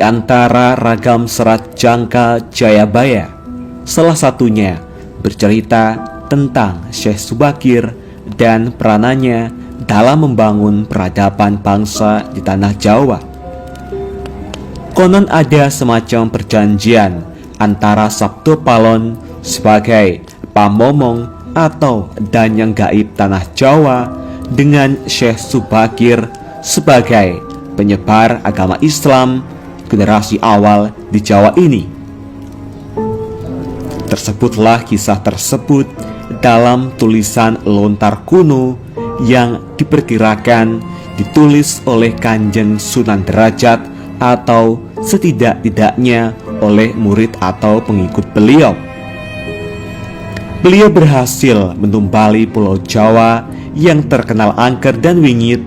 antara ragam serat Jangka Jayabaya, salah satunya bercerita tentang Syekh Subakir dan peranannya dalam membangun peradaban bangsa di tanah Jawa. Konon ada semacam perjanjian antara Sabto Palon sebagai pamomong atau danyang gaib tanah Jawa dengan Syekh Subakir sebagai penyebar agama Islam generasi awal di Jawa ini. Tersebutlah kisah tersebut dalam tulisan lontar kuno yang diperkirakan ditulis oleh Kanjeng Sunan Derajat atau setidak-tidaknya oleh murid atau pengikut beliau. Beliau berhasil menumbali Pulau Jawa yang terkenal angker dan wingit.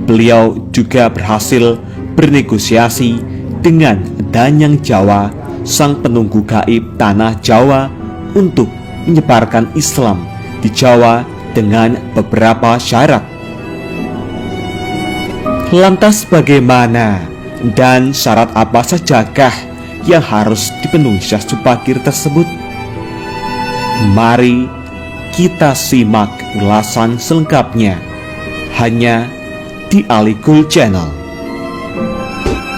Beliau juga berhasil bernegosiasi dengan Danyang Jawa, sang penunggu gaib tanah Jawa, untuk menyebarkan Islam di Jawa dengan beberapa syarat. Lantas bagaimana dan syarat apa sajakah yang harus dipenuhi Syekh Subakir tersebut? Mari kita simak ulasan selengkapnya hanya di Alikul Channel.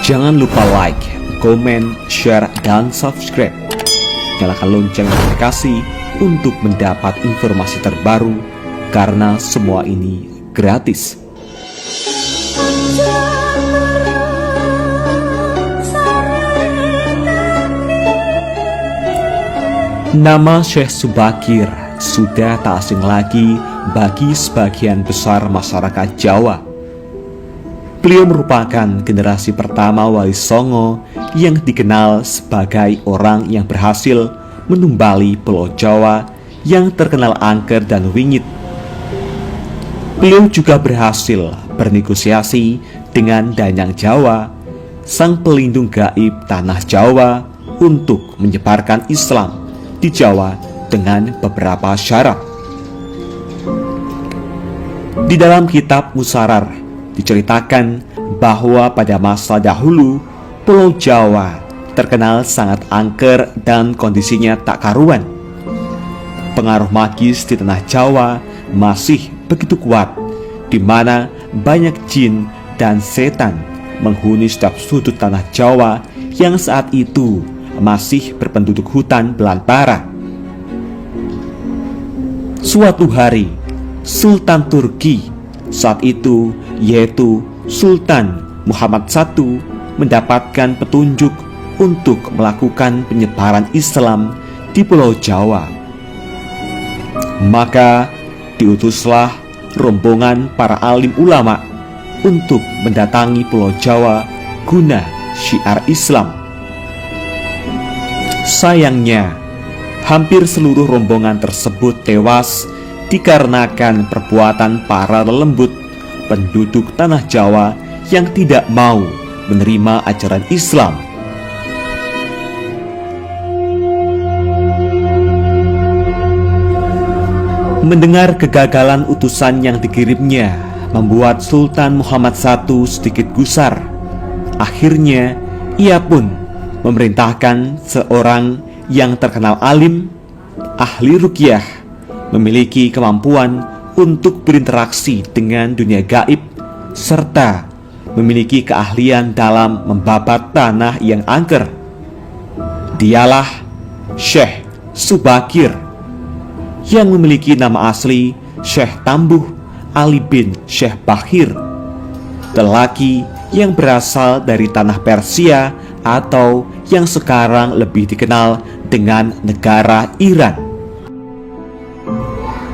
Jangan lupa like, komen, share, dan subscribe. Nyalakan lonceng notifikasi untuk mendapat informasi terbaru, karena semua ini gratis. Nama Syekh Subakir sudah tak asing lagi bagi sebagian besar masyarakat Jawa. Beliau merupakan generasi pertama Wali Songo yang dikenal sebagai orang yang berhasil menumbali Pulau Jawa yang terkenal angker dan wingit. Beliau juga berhasil bernegosiasi dengan Danyang Jawa, sang pelindung gaib tanah Jawa, untuk menyebarkan Islam di Jawa dengan beberapa syarat. Di dalam kitab Musarar diceritakan bahwa pada masa dahulu Pulau Jawa terkenal sangat angker dan kondisinya tak karuan. Pengaruh magis di tanah Jawa masih begitu kuat, di mana banyak jin dan setan menghuni setiap sudut tanah Jawa yang saat itu masih berpenduduk hutan belantara. Suatu hari, Sultan Turki saat itu, yaitu Sultan Muhammad I, mendapatkan petunjuk untuk melakukan penyebaran Islam di Pulau Jawa. Maka diutuslah rombongan para alim ulama untuk mendatangi Pulau Jawa guna syiar Islam. Sayangnya, hampir seluruh rombongan tersebut tewas dikarenakan perbuatan para lelembut penduduk tanah Jawa yang tidak mau menerima ajaran Islam. Mendengar kegagalan utusan yang dikirimnya membuat Sultan Muhammad I sedikit gusar. Akhirnya ia pun memerintahkan seorang yang terkenal alim, ahli ruqyah, memiliki kemampuan untuk berinteraksi dengan dunia gaib, serta memiliki keahlian dalam membabat tanah yang angker. Dialah Syekh Subakir, yang memiliki nama asli Syekh Tambuh Ali bin Syekh Bakhir, lelaki yang berasal dari tanah Persia atau yang sekarang lebih dikenal dengan negara Iran.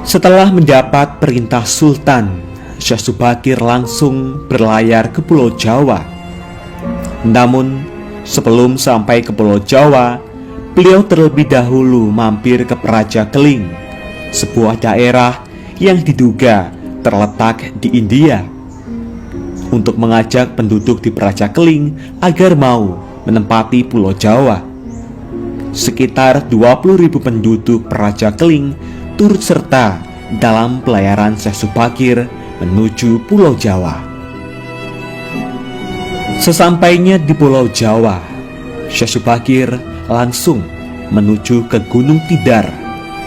Setelah mendapat perintah Sultan, Syekh Subakir langsung berlayar ke Pulau Jawa. Namun sebelum sampai ke Pulau Jawa, beliau terlebih dahulu mampir ke Praja Keling, sebuah daerah yang diduga terletak di India, untuk mengajak penduduk di Praja Keling agar mau menempati Pulau Jawa. Sekitar 20.000 penduduk Praja Keling turut serta dalam pelayaran Syekh Subakir menuju Pulau Jawa. Sesampainya di Pulau Jawa, Syekh Subakir langsung menuju ke Gunung Tidar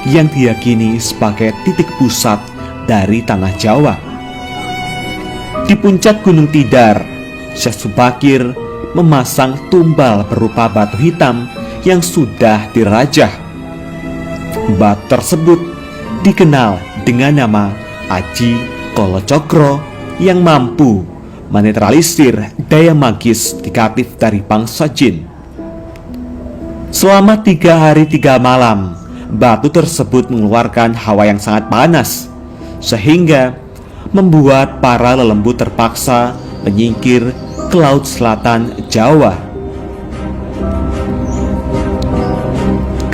yang diyakini sebagai titik pusat dari tanah Jawa. Di puncak Gunung Tidar, Syekh Subakir memasang tumbal berupa batu hitam yang sudah dirajah. Batu tersebut dikenal dengan nama Aji Kolocokro yang mampu menetralisir daya magis negatif dari bangsa jin. Selama 3 hari 3 malam, batu tersebut mengeluarkan hawa yang sangat panas, sehingga membuat para lelembut terpaksa menyingkir ke laut selatan Jawa.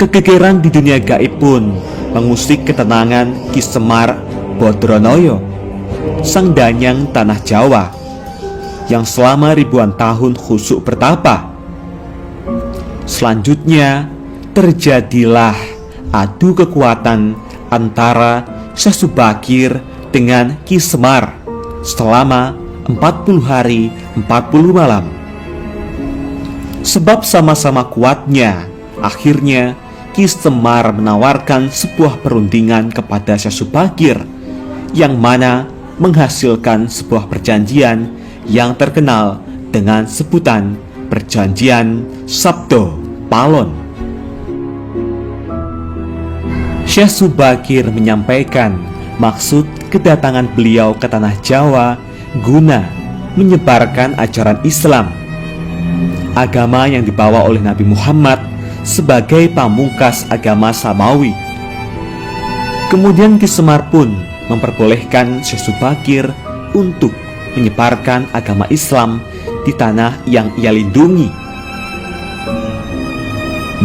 Kegegeran di dunia gaib pun mengusik ketenangan Ki Semar Bodronoyo, sang danyang tanah Jawa, yang selama ribuan tahun khusyuk bertapa. Selanjutnya terjadilah adu kekuatan antara Syekh Subakir dengan Ki Semar selama 40 hari 40 malam. Sebab sama-sama kuatnya, akhirnya Ki Semar menawarkan sebuah perundingan kepada Syekh Subakir, yang mana menghasilkan sebuah perjanjian yang terkenal dengan sebutan Perjanjian Sabdo Palon. Syekh Subakir menyampaikan maksud kedatangan beliau ke tanah Jawa guna menyebarkan ajaran Islam, agama yang dibawa oleh Nabi Muhammad sebagai pamungkas agama Samawi. Kemudian Ki Semar pun memperbolehkan Syekh Subakir untuk menyebarkan agama Islam di tanah yang ia lindungi.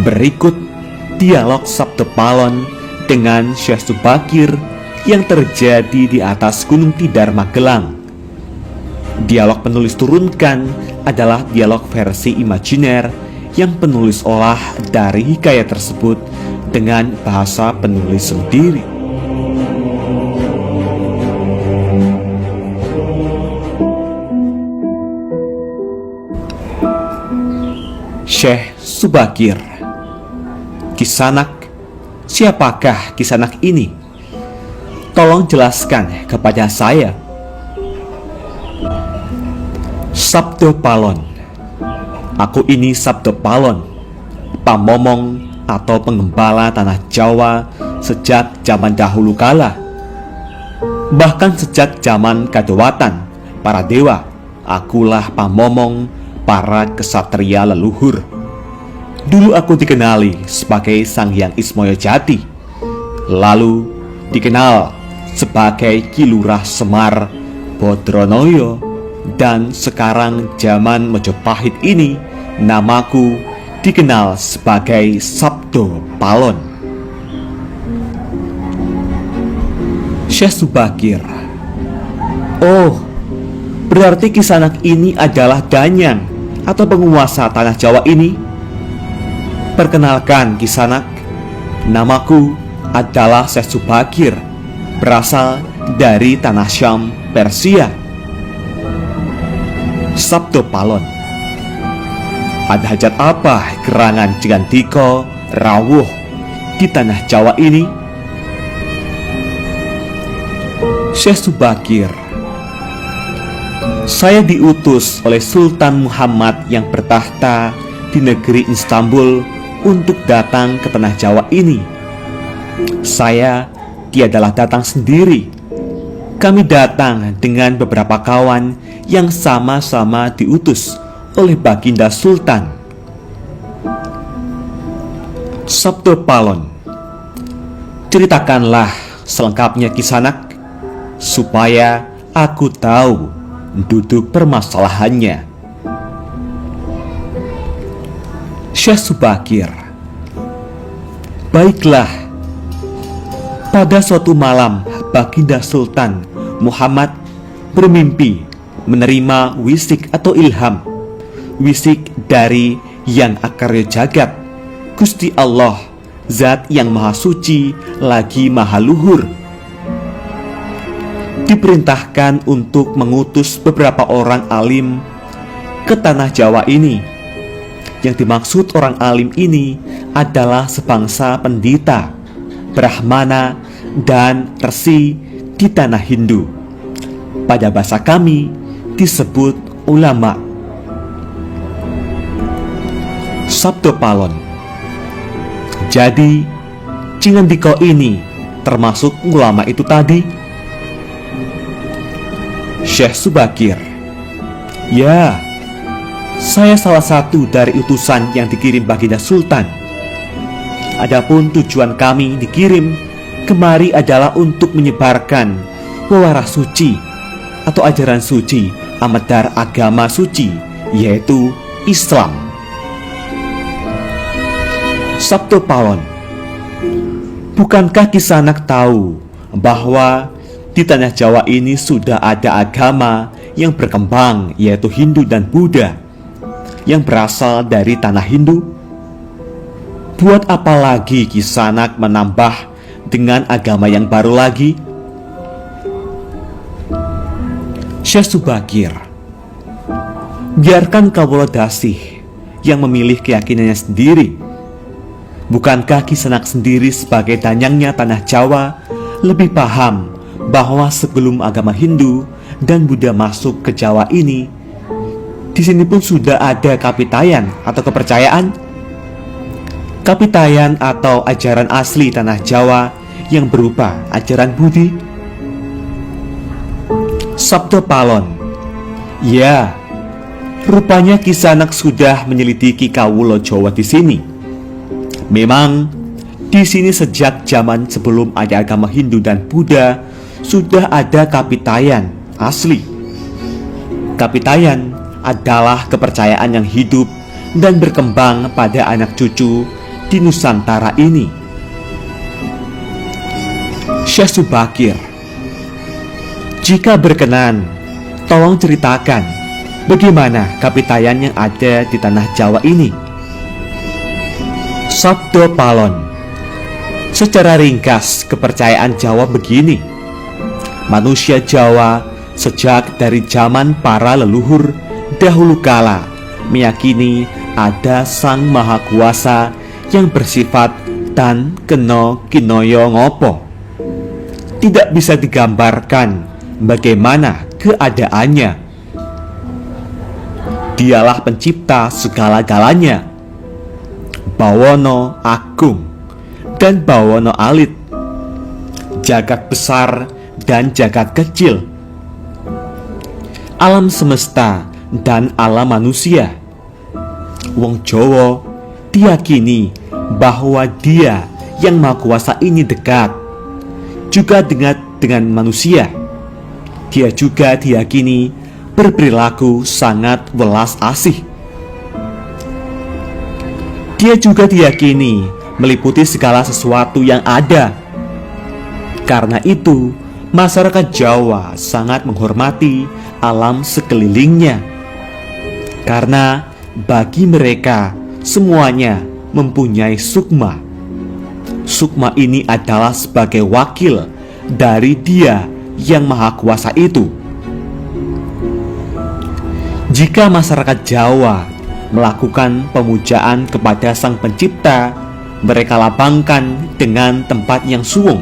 Berikut dialog Sabdo Palon dengan Syekh Subakir yang terjadi di atas Gunung Tidar, Magelang. Dialog penulis turunkan adalah dialog versi imajiner yang penulis olah dari hikayat tersebut dengan bahasa penulis sendiri. Syekh Subakir. Kisanak, siapakah Kisanak ini? Tolong jelaskan kepada saya. Sabdo Palon. Aku ini Sabdo Palon, pamomong atau pengembala tanah Jawa sejak zaman dahulu kala. Bahkan sejak zaman Kadewatan, para dewa, akulah pamomong para kesatria leluhur. Dulu aku dikenali sebagai Sang Hyang Ismaya Jati, lalu dikenal sebagai Ki Lurah Semar Bodronoyo, dan sekarang zaman Majapahit ini namaku dikenal sebagai Sabdo Palon. Syekh Subakir. Oh, berarti Kisanak ini adalah danyang atau penguasa tanah Jawa ini? Perkenalkan Kisanak, namaku adalah Syekh Subakir, berasal dari tanah Syam, Persia. Sabdo Palon. Ada hajat apa gerangan Jigantiko rawuh di tanah Jawa ini? Syekh Subakir. Saya diutus oleh Sultan Muhammad yang bertahta di negeri Istanbul untuk datang ke tanah Jawa ini. Saya tiadalah datang sendiri. Kami datang dengan beberapa kawan yang sama-sama diutus oleh Baginda Sultan. Sabdo Palon. Ceritakanlah selengkapnya Kisanak, supaya aku tahu duduk permasalahannya. Syekh Subakir. Baiklah. Pada suatu malam, Baginda Sultan Muhammad bermimpi menerima wisik atau ilham, wisik dari Yang Akarya Jagat, Gusti Allah, Zat yang Maha Suci lagi Maha Luhur. Diperintahkan untuk mengutus beberapa orang alim ke tanah Jawa ini. Yang dimaksud orang alim ini adalah sebangsa pendeta, brahmana, dan resi di tanah Hindu. Pada bahasa kami disebut ulama. Sabdo Palon. Jadi Cingendiko ini termasuk ulama itu tadi? Syekh Subakir. Ya, saya salah satu dari utusan yang dikirim Baginda Sultan. Adapun tujuan kami dikirim kemari adalah untuk menyebarkan wewarah suci atau ajaran suci amedar agama suci, yaitu Islam. Sabdo Palon. Bukankah Kisanak tahu bahwa di tanah Jawa ini sudah ada agama yang berkembang, yaitu Hindu dan Buddha, yang berasal dari tanah Hindu? Buat apa lagi Kisanak menambah dengan agama yang baru lagi? Syekh Subakir. Biarkan Kawula Dasih yang memilih keyakinannya sendiri. Bukankah Kisanak sendiri sebagai danyangnya tanah Jawa lebih paham bahwa sebelum agama Hindu dan Buddha masuk ke Jawa ini, di sini pun sudah ada kapitayan atau kepercayaan? Kapitayan atau ajaran asli tanah Jawa yang berupa ajaran Budi? Sabdo Palon. Ya, rupanya Kisanak sudah menyelidiki Kawula Jawa di sini. Memang di sini sejak zaman sebelum ada agama Hindu dan Buddha sudah ada kapitayan asli. Kapitayan adalah kepercayaan yang hidup dan berkembang pada anak cucu di Nusantara ini. Syekh Subakir. Jika berkenan, tolong ceritakan bagaimana kapitayan yang ada di tanah Jawa ini. Sabdo Palon. Secara ringkas, kepercayaan Jawa begini. Manusia Jawa sejak dari zaman para leluhur dahulu kala meyakini ada Sang Maha Kuasa yang bersifat tan keno kinoyo ngopo. Tidak bisa digambarkan bagaimana keadaannya. Dialah pencipta segala-galanya. Bawono agung dan bawono alit, jagat besar dan jagat kecil, alam semesta dan alam manusia. Wong Jawa diyakini bahwa Dia yang Maha Kuasa ini dekat juga dengan manusia. Dia juga diyakini berperilaku sangat welas asih. Dia juga diyakini meliputi segala sesuatu yang ada. Karena itu, masyarakat Jawa sangat menghormati alam sekelilingnya. Karena bagi mereka semuanya mempunyai sukma. Sukma ini adalah sebagai wakil dari Dia yang Maha Kuasa itu. Jika masyarakat Jawa melakukan pemujaan kepada Sang Pencipta, mereka lapangkan dengan tempat yang suwung.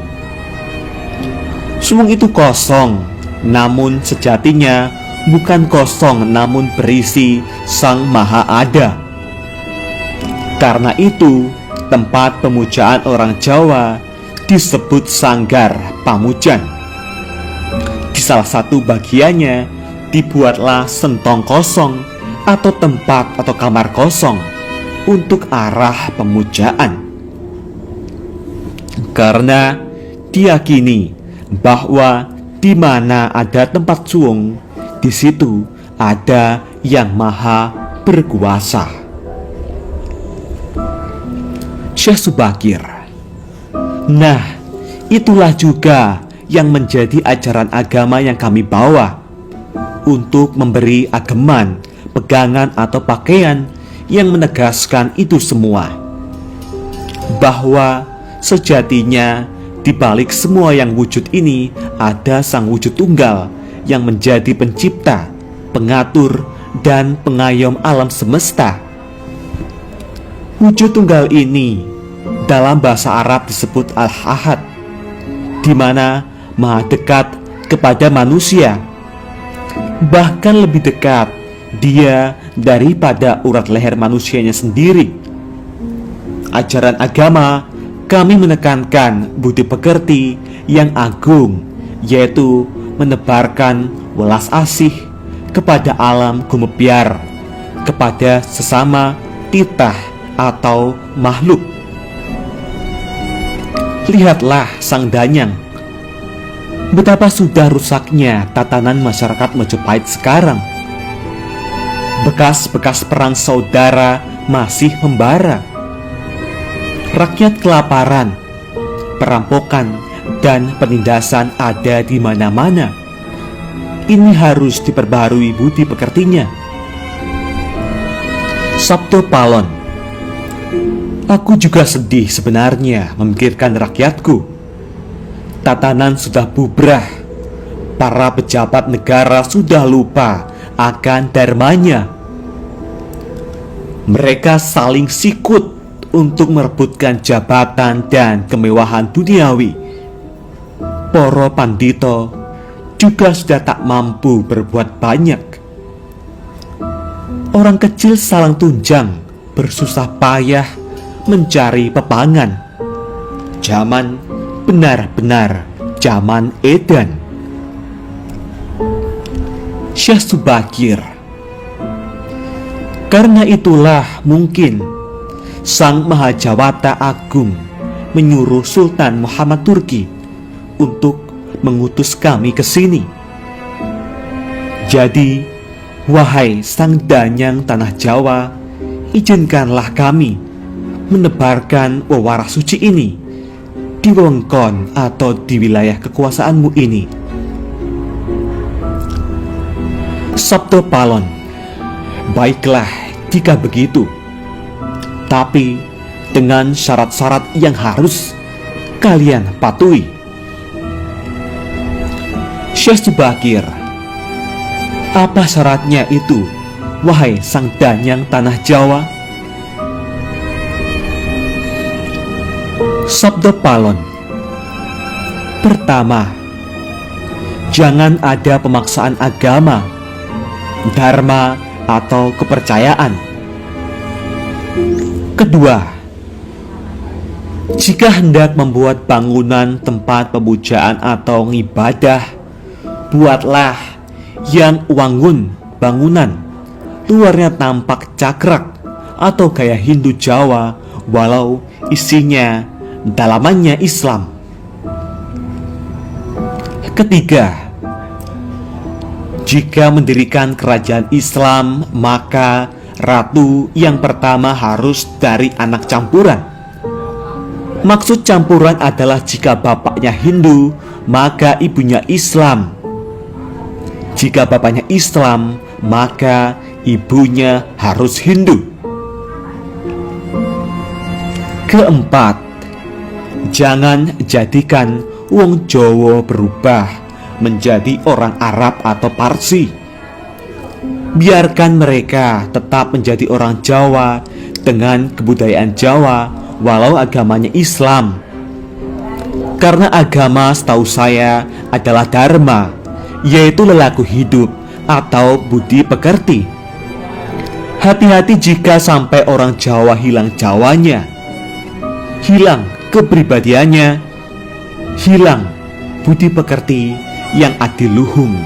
Suwung itu kosong, namun sejatinya bukan kosong, namun berisi Sang Maha Ada. Karena itu, tempat pemujaan orang Jawa disebut Sanggar Pamujan. Di salah satu bagiannya dibuatlah sentong kosong atau tempat atau kamar kosong untuk arah pemujaan. Karena diyakini bahwa di mana ada tempat suwung, di situ ada yang maha berkuasa. Syekh Subakir. Nah, itulah juga yang menjadi ajaran agama yang kami bawa, untuk memberi ageman, pegangan atau pakaian yang menegaskan itu semua, bahwa sejatinya di balik semua yang wujud ini ada Sang Wujud Tunggal yang menjadi pencipta, pengatur, dan pengayom alam semesta. Wujud tunggal ini dalam bahasa Arab disebut Al-Ahad, di mana Maha dekat kepada manusia. Bahkan lebih dekat Dia daripada urat leher manusianya sendiri. Ajaran agama kami menekankan budi pekerti yang agung, yaitu menebarkan welas asih kepada alam gumebyar, kepada sesama titah atau makhluk. Lihatlah Sang Danyang, betapa sudah rusaknya tatanan masyarakat Majapahit sekarang. Bekas-bekas perang saudara masih membara. Rakyat kelaparan, perampokan, dan penindasan ada di mana-mana. Ini harus diperbaharui budi pekertinya. Sabto Palon. Aku juga sedih sebenarnya memikirkan rakyatku. Tatanan sudah bubrah. Para pejabat negara sudah lupa akan dharmanya. Mereka saling sikut untuk merebutkan jabatan dan kemewahan duniawi. Para pandito juga sudah tak mampu berbuat banyak. Orang kecil salang tunjang bersusah payah mencari pepangan. Zaman benar-benar zaman edan. Syekh Subakir. Karena itulah mungkin Sang Mahajawata Agung menyuruh Sultan Muhammad Turki untuk mengutus kami ke sini. Jadi, wahai Sang Danyang Tanah Jawa, izinkanlah kami menebarkan wewarah suci ini di wewengkon atau di wilayah kekuasaanmu ini. Sabto Palon. Baiklah jika begitu, tapi dengan syarat-syarat yang harus kalian patuhi. Syekh Subakir. Apa syaratnya itu, wahai Sang Danyang Tanah Jawa? Sabto Palon. Pertama, jangan ada pemaksaan agama, dharma, atau kepercayaan. Kedua, jika hendak membuat bangunan tempat pemujaan atau ibadah, buatlah yang wangun bangunan, luarnya tampak cakrak atau gaya Hindu Jawa, walau isinya dalamannya Islam. Ketiga, jika mendirikan kerajaan Islam, maka ratu yang pertama harus dari anak campuran. Maksud campuran adalah jika bapaknya Hindu, maka ibunya Islam. Jika bapaknya Islam, maka ibunya harus Hindu. Keempat, jangan jadikan wong Jawa berubah menjadi orang Arab atau Parsi. Biarkan mereka tetap menjadi orang Jawa dengan kebudayaan Jawa, walau agamanya Islam. Karena agama setahu saya adalah dharma, yaitu lelaku hidup atau budi pekerti. Hati-hati jika sampai orang Jawa hilang Jawanya, hilang kepribadiannya, hilang budi pekerti yang adiluhung,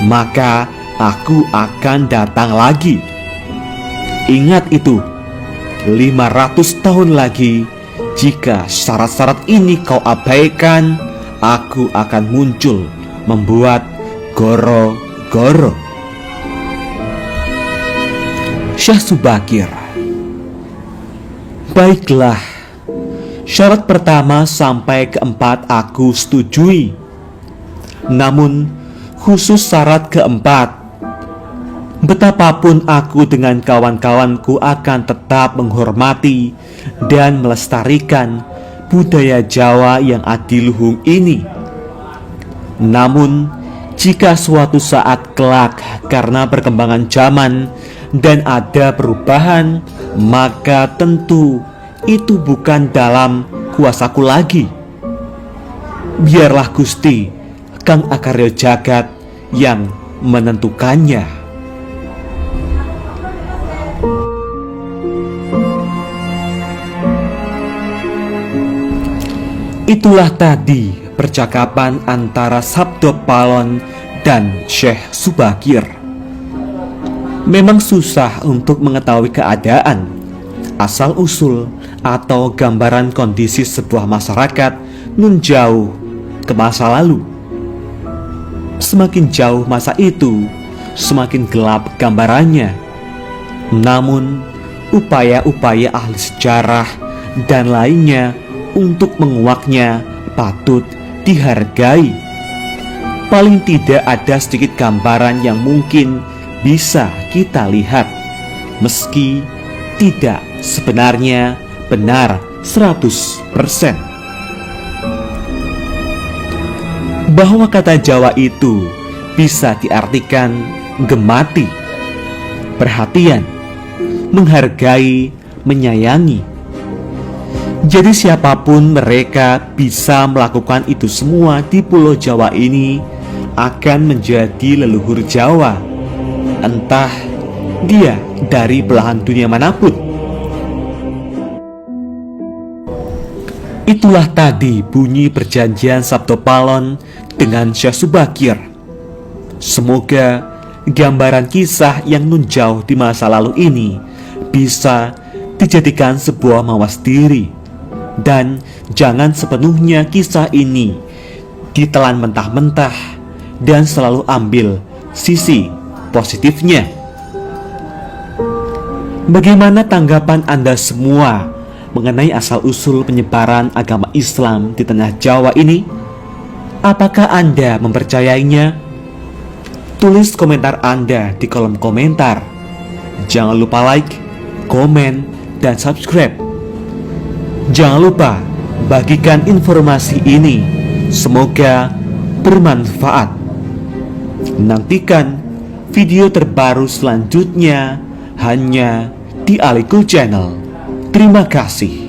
maka aku akan datang lagi. Ingat itu, 500 tahun lagi, jika syarat-syarat ini kau abaikan, aku akan muncul membuat goro-goro. Syekh Subakir. Baiklah, syarat pertama sampai keempat aku setujui. Namun khusus syarat keempat, betapapun aku dengan kawan-kawanku akan tetap menghormati dan melestarikan budaya Jawa yang adiluhung ini. Namun jika suatu saat kelak karena perkembangan zaman dan ada perubahan, maka tentu itu bukan dalam kuasaku lagi. Biarlah Gusti Kang Akarya Jagat yang menentukannya. Itulah tadi percakapan antara Sabdo Palon dan Syekh Subakir. Memang susah untuk mengetahui keadaan, asal-usul, atau gambaran kondisi sebuah masyarakat nun jauh ke masa lalu. Semakin jauh masa itu, semakin gelap gambarannya. Namun, upaya-upaya ahli sejarah dan lainnya untuk menguaknya patut dihargai. Paling tidak ada sedikit gambaran yang mungkin bisa kita lihat, meski tidak sebenarnya benar 100%. Bahwa kata Jawa itu bisa diartikan gemati, perhatian, menghargai, menyayangi. Jadi siapapun mereka bisa melakukan itu semua di Pulau Jawa ini akan menjadi leluhur Jawa, entah dia dari belahan dunia manapun. Itulah tadi bunyi perjanjian Sabdo Palon dengan Syekh Subakir. Semoga gambaran kisah yang nun jauh di masa lalu ini bisa dijadikan sebuah mawas diri, dan jangan sepenuhnya kisah ini ditelan mentah-mentah dan selalu ambil sisi positifnya. Bagaimana tanggapan Anda semua mengenai asal-usul penyebaran agama Islam di tanah Jawa ini? Apakah Anda mempercayainya? Tulis komentar Anda di kolom komentar. Jangan lupa like, komen, dan subscribe. Jangan lupa bagikan informasi ini, semoga bermanfaat. Nantikan video terbaru selanjutnya hanya di Aliko Channel. Terima kasih.